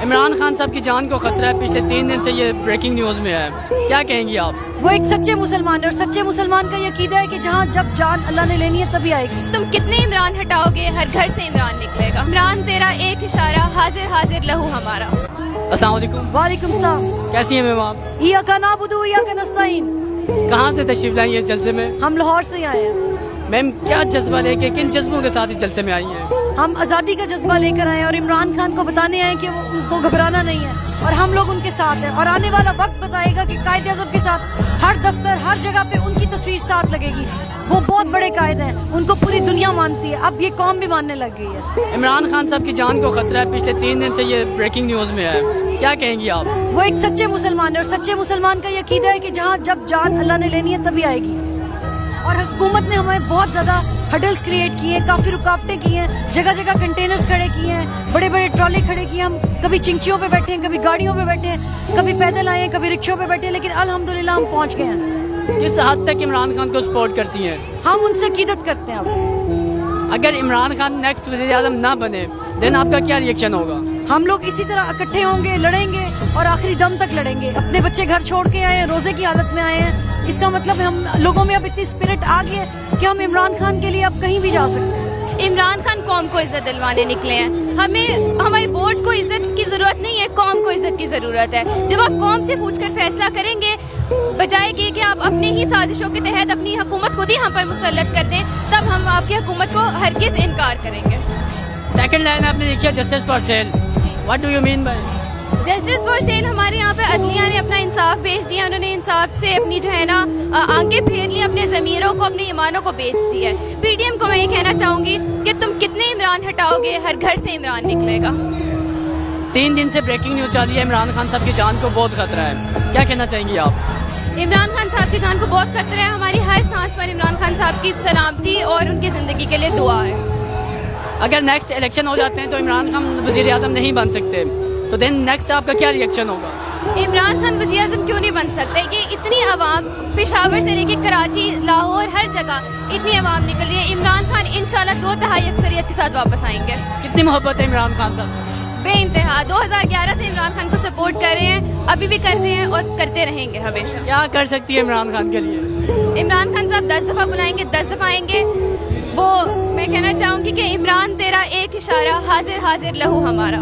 इमरान खान साहब की जान को खतरा है। पिछले 3 दिन से ये ब्रेकिंग न्यूज़ में है, क्या कहेंगी आप? वो एक सच्चे मुसलमान है और सच्चे मुसलमान का ये अकीदा है कि जहाँ जब जान अल्लाह ने लेनी है तभी आएगी। तुम कितने इमरान हटाओगे, हर घर से इमरान निकलेगा। इमरान तेरा एक इशारा, हाजिर हाजिर लहू हमारा। अस्सलाम वालेकुम। वालेकुम सलाम। कैसी हैं मैम आप? इय्याका नअबुदु व इय्याका नस्तईन। कहाँ से तशरीफ लाई है इस जलसे में? हम लाहौर से आए हैं। मैम क्या जज्बा लेके, किन जज्बों के साथ इस जलसे में आई हैं? हम आज़ादी का जज्बा लेकर आए हैं और इमरान खान को बताने आए कि वो उनको घबराना नहीं है और हम लोग उनके साथ हैं। और आने वाला वक्त बताएगा कि कायद आज़म के साथ हर दफ्तर, हर जगह पे उनकी तस्वीर साथ लगेगी। वो बहुत बड़े कायद हैं, उनको पूरी दुनिया मानती है, अब ये कौम भी मानने लग गई है। इमरान खान साहब की जान को खतरा है। पिछले 3 दिन से ये ब्रेकिंग न्यूज़ में है, क्या कहेंगी आप? वो एक सच्चे मुसलमान है और सच्चे मुसलमान का ये अकीदा है कि जहाँ जब जान अल्लाह ने लेनी है तभी आएगी। और हुकूमत ने हमें बहुत ज़्यादा हडल्स क्रिएट किए हैं, काफ़ी रुकावटें की हैं, जगह जगह कंटेनर्स खड़े किए हैं, बड़े बड़े ट्रॉले खड़े किए। हम कभी चिंचियों पे बैठे हैं, कभी गाड़ियों पे बैठे हैं, कभी पैदल आए हैं, कभी रिक्शों पे बैठे हैं, लेकिन अल्हम्दुलिल्लाह हम पहुँच गए हैं। किस हद तक इमरान खान को सपोर्ट करती हैं? हम उनसे अकीदत करते हैं। अब अगर इमरान खान नेक्स्ट वज़ीर आज़म ना बने देन आपका क्या रिएक्शन होगा? हम लोग इसी तरह इकट्ठे होंगे, लड़ेंगे और आखिरी दम तक लड़ेंगे। अपने बच्चे घर छोड़ के आए हैं, रोजे की हालत में आए हैं। इसका मतलब हम लोगों में अब इतनी स्पिरिट आ गई है कि हम इमरान खान के लिए अब कहीं भी जा सकते हैं। इमरान खान कौम को इज्जत दिलवाने निकले हैं। हमें हमारी वोट को इज्जत की जरूरत नहीं है, कौम को इज्जत की जरूरत है। जब आप कौम से पूछकर फैसला करेंगे, बजाय कि आप अपनी ही साजिशों के तहत अपनी हुकूमत खुद ही हम पर मुसल्लत कर दें, तब हम आपकी हुकूमत को हरगिज़ इनकार करेंगे। सेकंड लाइन आपने लिखी है justice for sale, what do you mean by? Justice for sale, हमारे यहाँ पे अदलिया ने अपना इंसाफ बेच दिया। उन्होंने इंसाफ से अपनी जो है ना आंखें फेर ली, अपने ज़मीरों को, अपने ईमानों को बेच दिया है। पीडीएम को मैं ये कहना चाहूँगी कि तुम कितने इमरान हटाओगे, हर घर से इमरान निकलेगा। 3 दिन से ब्रेकिंग न्यूज़ चल रही है, इमरान खान साहब की जान को बहुत खतरा है, क्या कहना चाहेंगी आप? इमरान खान साहब की जान को बहुत खतरा है। हमारी हर सांस पर इमरान खान साहब की सलामती और उनकी ज़िंदगी के लिए दुआ है। अगर नेक्स्ट इलेक्शन हो जाते हैं तो इमरान खान वज़ीर आज़म नहीं बन सकते, तो देन नेक्स्ट आपका क्या रिएक्शन होगा? इमरान खान वज़ीर आज़म क्यों नहीं बन सकते? ये इतनी आवाम, पेशावर से लेके कराची, लाहौर, हर जगह इतनी आवाम निकल रही है। इमरान खान इंशाल्लाह 2/3 अक्सरियत के साथ वापस आएंगे। कितनी मोहब्बत है इमरान खान साहब? बेइंतहा। 2011 से इमरान खान को सपोर्ट कर रहे हैं, अभी भी करते हैं और करते रहेंगे हमेशा। क्या कर सकती है इमरान खान के लिए? इमरान खान साहब 10 दफ़ा बुलाएंगे, 10 दफ़ा आएंगे। वो मैं कहना चाहूँगी कि इमरान तेरा एक इशारा, हाजिर हाजिर लहू हमारा।